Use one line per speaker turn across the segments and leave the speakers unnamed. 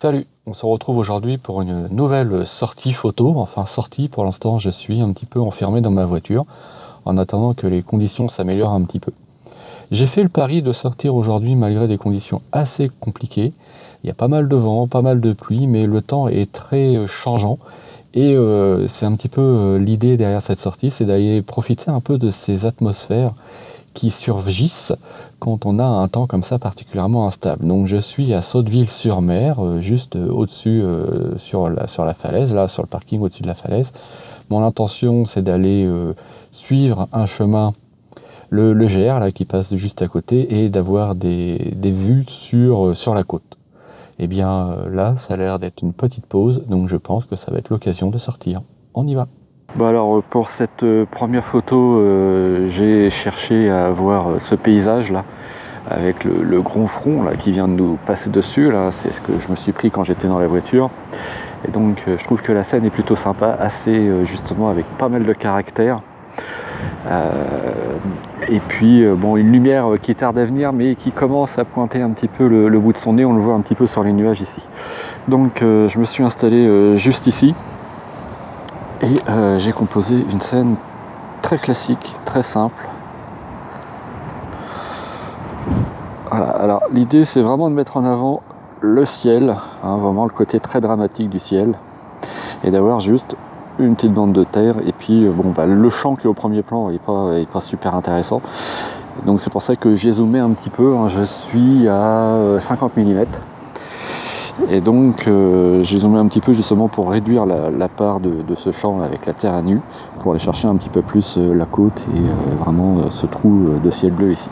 Salut, on se retrouve aujourd'hui pour une nouvelle sortie photo. Enfin sortie, pour l'instant je suis un petit peu enfermé dans ma voiture en attendant que les conditions s'améliorent un petit peu. J'ai fait le pari de sortir aujourd'hui malgré des conditions assez compliquées. Il y a pas mal de vent, pas mal de pluie, mais le temps est très changeant. Et c'est un petit peu l'idée derrière cette sortie, c'est d'aller profiter un peu de ces atmosphères qui surgissent quand on a un temps comme ça particulièrement instable. Donc je suis à Sotteville-sur-Mer, juste au-dessus sur la falaise, là sur le parking au-dessus de la falaise. Mon intention c'est d'aller suivre un chemin, le GR là, qui passe juste à côté, et d'avoir des vues sur la côte. Et bien là ça a l'air d'être une petite pause, donc je pense que ça va être l'occasion de sortir. On y va. Bon alors pour cette première photo, j'ai cherché à voir ce paysage là avec le grand front là qui vient de nous passer dessus là. C'est ce que je me suis pris quand j'étais dans la voiture, et donc je trouve que la scène est plutôt sympa, assez justement avec pas mal de caractère, et puis bon, une lumière qui tarde à venir mais qui commence à pointer un petit peu le bout de son nez. On le voit un petit peu sur les nuages ici. Donc je me suis installé juste ici. Et j'ai composé une scène très classique, très simple. Voilà, alors l'idée c'est vraiment de mettre en avant le ciel, vraiment le côté très dramatique du ciel, et d'avoir juste une petite bande de terre, et puis le champ qui est au premier plan est pas super intéressant. Donc c'est pour ça que j'ai zoomé un petit peu, je suis à 50 mm. Et donc j'ai zoomé un petit peu justement pour réduire la part de ce champ avec la terre à nu, pour aller chercher un petit peu plus la côte et vraiment ce trou de ciel bleu ici.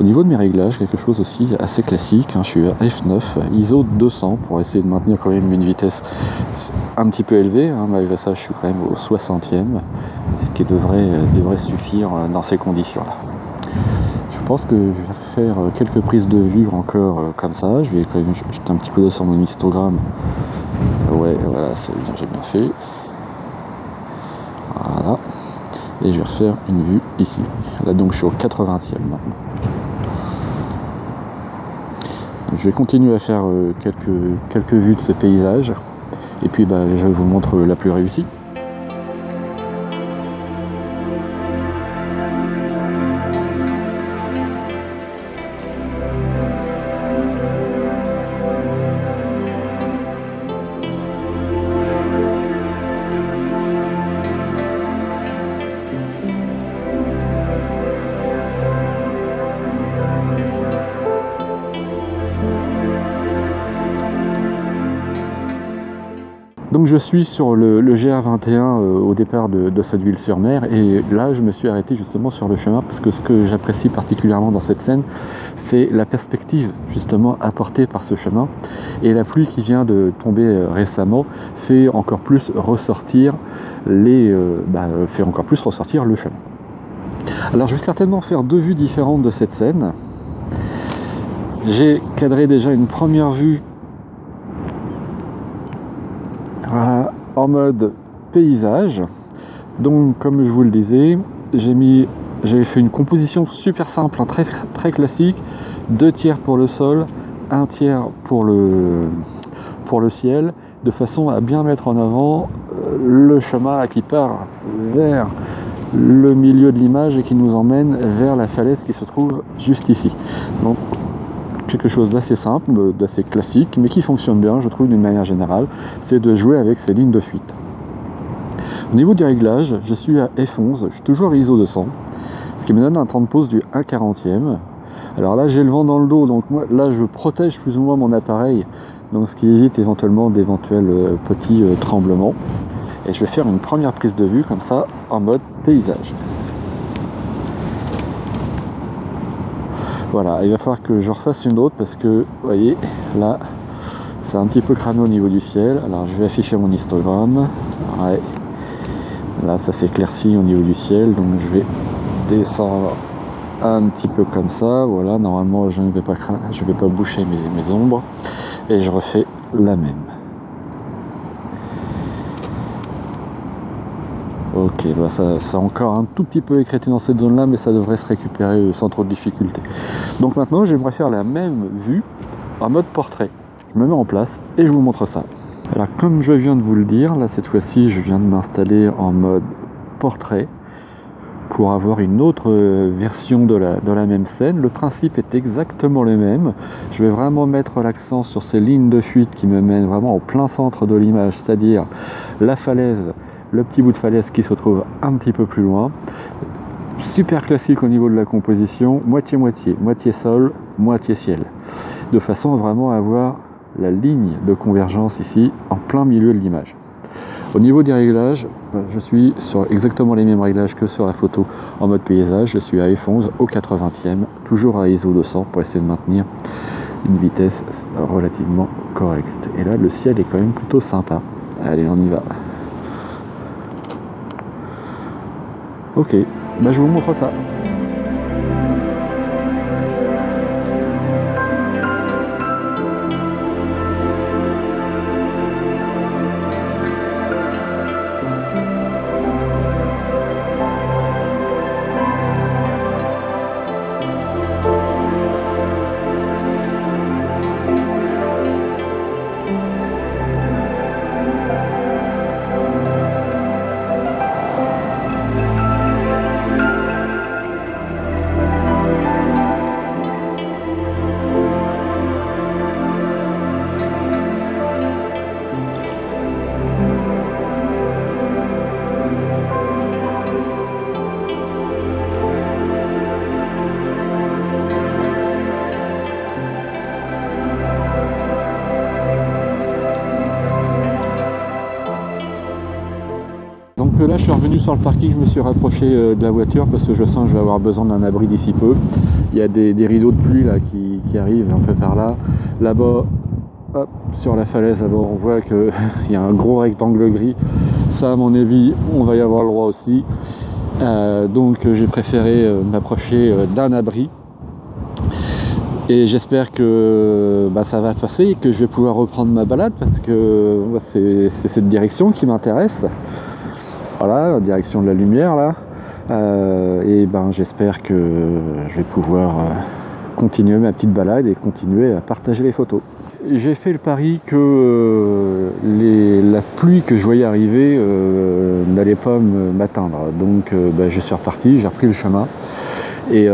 Au niveau de mes réglages, quelque chose aussi assez classique, je suis à F9, ISO 200 pour essayer de maintenir quand même une vitesse un petit peu élevée, malgré ça je suis quand même au 60e, ce qui devrait suffire dans ces conditions-là. Je pense que je vais faire quelques prises de vue encore comme ça. Je vais quand même jeter un petit coup d'œil sur mon histogramme. Ouais, voilà, c'est bien, j'ai bien fait. Voilà. Et je vais refaire une vue ici. Là donc je suis au 80e maintenant. Je vais continuer à faire quelques vues de ce paysage. Et puis je vous montre la plus réussie. Donc je suis sur le GR21 au départ de Sotteville-sur-Mer, et là je me suis arrêté justement sur le chemin parce que ce que j'apprécie particulièrement dans cette scène, c'est la perspective justement apportée par ce chemin, et la pluie qui vient de tomber récemment fait encore plus ressortir le chemin. Alors je vais certainement faire deux vues différentes de cette scène. J'ai cadré déjà une première vue, voilà, en mode paysage. Donc comme je vous le disais, j'ai fait une composition super simple, très, très classique, 2 tiers pour le sol, 1 tiers pour le ciel, de façon à bien mettre en avant le chemin qui part vers le milieu de l'image et qui nous emmène vers la falaise qui se trouve juste ici. Donc quelque chose d'assez simple, d'assez classique, mais qui fonctionne bien, je trouve, d'une manière générale, c'est de jouer avec ces lignes de fuite. Au niveau du réglage, je suis à F11, je suis toujours à ISO 200, ce qui me donne un temps de pause du 1/40e. Alors là, j'ai le vent dans le dos, donc moi, là, je protège plus ou moins mon appareil, donc ce qui évite éventuellement d'éventuels petits tremblements. Et je vais faire une première prise de vue, comme ça, en mode paysage. Voilà, il va falloir que je refasse une autre parce que, vous voyez, là, c'est un petit peu cramé au niveau du ciel. Alors, je vais afficher mon histogramme. Ouais. Là, ça s'éclaircit au niveau du ciel, donc je vais descendre un petit peu comme ça. Voilà, normalement, je ne vais pas boucher mes ombres. Et je refais la même. Ok, ça a encore un tout petit peu écrété dans cette zone là, mais ça devrait se récupérer sans trop de difficulté. Donc maintenant j'aimerais faire la même vue en mode portrait. je me mets en place et je vous montre ça. Alors comme je viens de vous le dire, là cette fois-ci je viens de m'installer en mode portrait pour avoir une autre version de la même scène. Le principe est exactement le même. Je vais vraiment mettre l'accent sur ces lignes de fuite qui me mènent vraiment au plein centre de l'image, c'est-à-dire la falaise, le petit bout de falaise qui se trouve un petit peu plus loin. Super classique au niveau de la composition, moitié-moitié, moitié sol, moitié ciel. De façon à vraiment avoir la ligne de convergence ici en plein milieu de l'image. Au niveau des réglages, je suis sur exactement les mêmes réglages que sur la photo en mode paysage. Je suis à F11 au 80e, toujours à ISO 200 pour essayer de maintenir une vitesse relativement correcte. Et là, le ciel est quand même plutôt sympa. Allez, on y va. Ok, je vous montre ça. Donc là je suis revenu sur le parking, je me suis rapproché de la voiture parce que je sens que je vais avoir besoin d'un abri d'ici peu. Il y a des rideaux de pluie là qui arrivent un peu par là. Là-bas, hop, sur la falaise, là-bas, on voit qu'il y a un gros rectangle gris. Ça à mon avis, on va y avoir le droit aussi. Donc j'ai préféré m'approcher d'un abri. Et j'espère que ça va passer et que je vais pouvoir reprendre ma balade parce que c'est cette direction qui m'intéresse. Voilà, la direction de la lumière là. Et j'espère que je vais pouvoir continuer ma petite balade et continuer à partager les photos. J'ai fait le pari que la pluie que je voyais arriver n'allait pas m'atteindre. Donc je suis reparti, j'ai repris le chemin et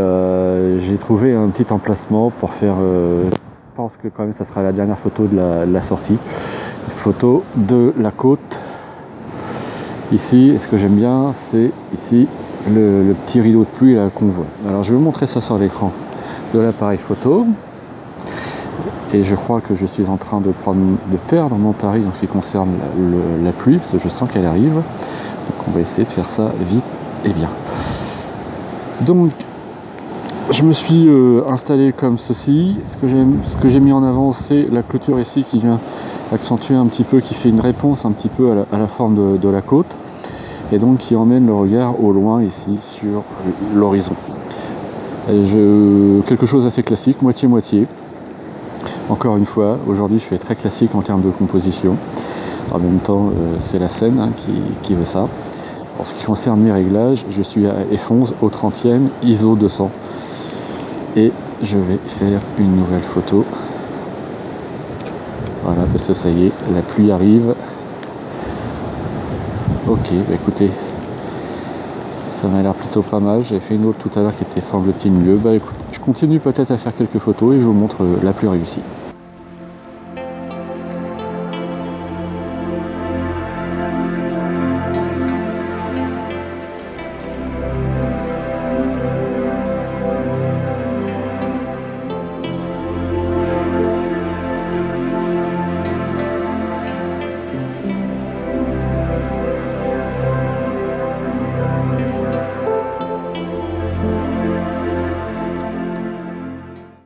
j'ai trouvé un petit emplacement pour faire... je pense que quand même ça sera la dernière photo de la sortie. Photo de la côte. Ici, et ce que j'aime bien, c'est ici le petit rideau de pluie là qu'on voit. Alors je vais vous montrer ça sur l'écran de l'appareil photo. Et je crois que je suis en train de perdre mon pari en ce qui concerne la pluie, parce que je sens qu'elle arrive. Donc on va essayer de faire ça vite et bien. Donc je me suis installé comme ceci. Ce que j'ai mis en avant, c'est la clôture ici qui vient accentuer un petit peu, qui fait une réponse un petit peu à la forme de la côte, et donc qui emmène le regard au loin ici sur l'horizon. Quelque chose d'assez classique, moitié-moitié. Encore une fois, aujourd'hui je fais très classique en termes de composition. En même temps, c'est la scène qui veut ça. En ce qui concerne mes réglages, je suis à F11 au 30e, ISO 200. Et je vais faire une nouvelle photo. Voilà, parce que ça y est, la pluie arrive. Ok, écoutez, ça m'a l'air plutôt pas mal. J'avais fait une autre tout à l'heure qui était semble-t-il mieux. Écoute, je continue peut-être à faire quelques photos et je vous montre la plus réussie.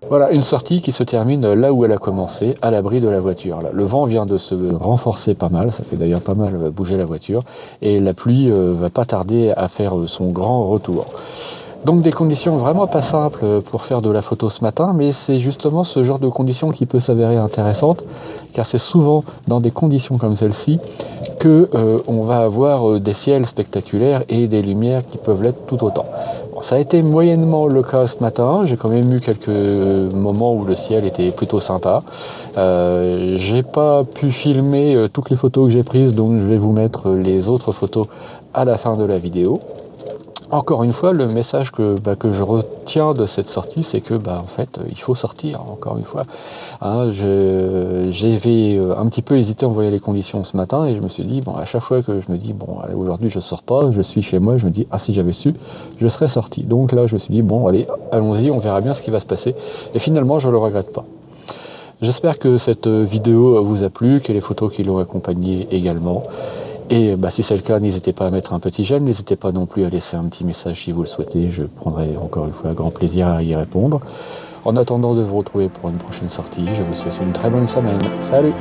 Voilà, une sortie qui se termine là où elle a commencé, à l'abri de la voiture. Là, le vent vient de se renforcer pas mal, ça fait d'ailleurs pas mal bouger la voiture, et la pluie va pas tarder à faire son grand retour. Donc des conditions vraiment pas simples pour faire de la photo ce matin, mais c'est justement ce genre de conditions qui peut s'avérer intéressante, car c'est souvent dans des conditions comme celle-ci que on va avoir des ciels spectaculaires et des lumières qui peuvent l'être tout autant. Bon, Ça a été moyennement le cas ce matin, j'ai quand même eu quelques moments où le ciel était plutôt sympa. J'ai pas pu filmer toutes les photos que j'ai prises, donc je vais vous mettre les autres photos à la fin de la vidéo. Encore une fois, le message que je retiens de cette sortie, c'est que en fait, il faut sortir, encore une fois. Hein, j'avais un petit peu hésité à envoyer les conditions ce matin et je me suis dit, bon, à chaque fois que je me dis, bon, allez, aujourd'hui je sors pas, je suis chez moi, je me dis, ah, si j'avais su, je serais sorti. Donc là, je me suis dit, bon, allez, allons-y, on verra bien ce qui va se passer. Et finalement, je le regrette pas. J'espère que cette vidéo vous a plu, que les photos qui l'ont accompagnée également. Et si c'est le cas, n'hésitez pas à mettre un petit j'aime, n'hésitez pas non plus à laisser un petit message si vous le souhaitez, je prendrai encore une fois grand plaisir à y répondre. En attendant de vous retrouver pour une prochaine sortie, je vous souhaite une très bonne semaine. Salut!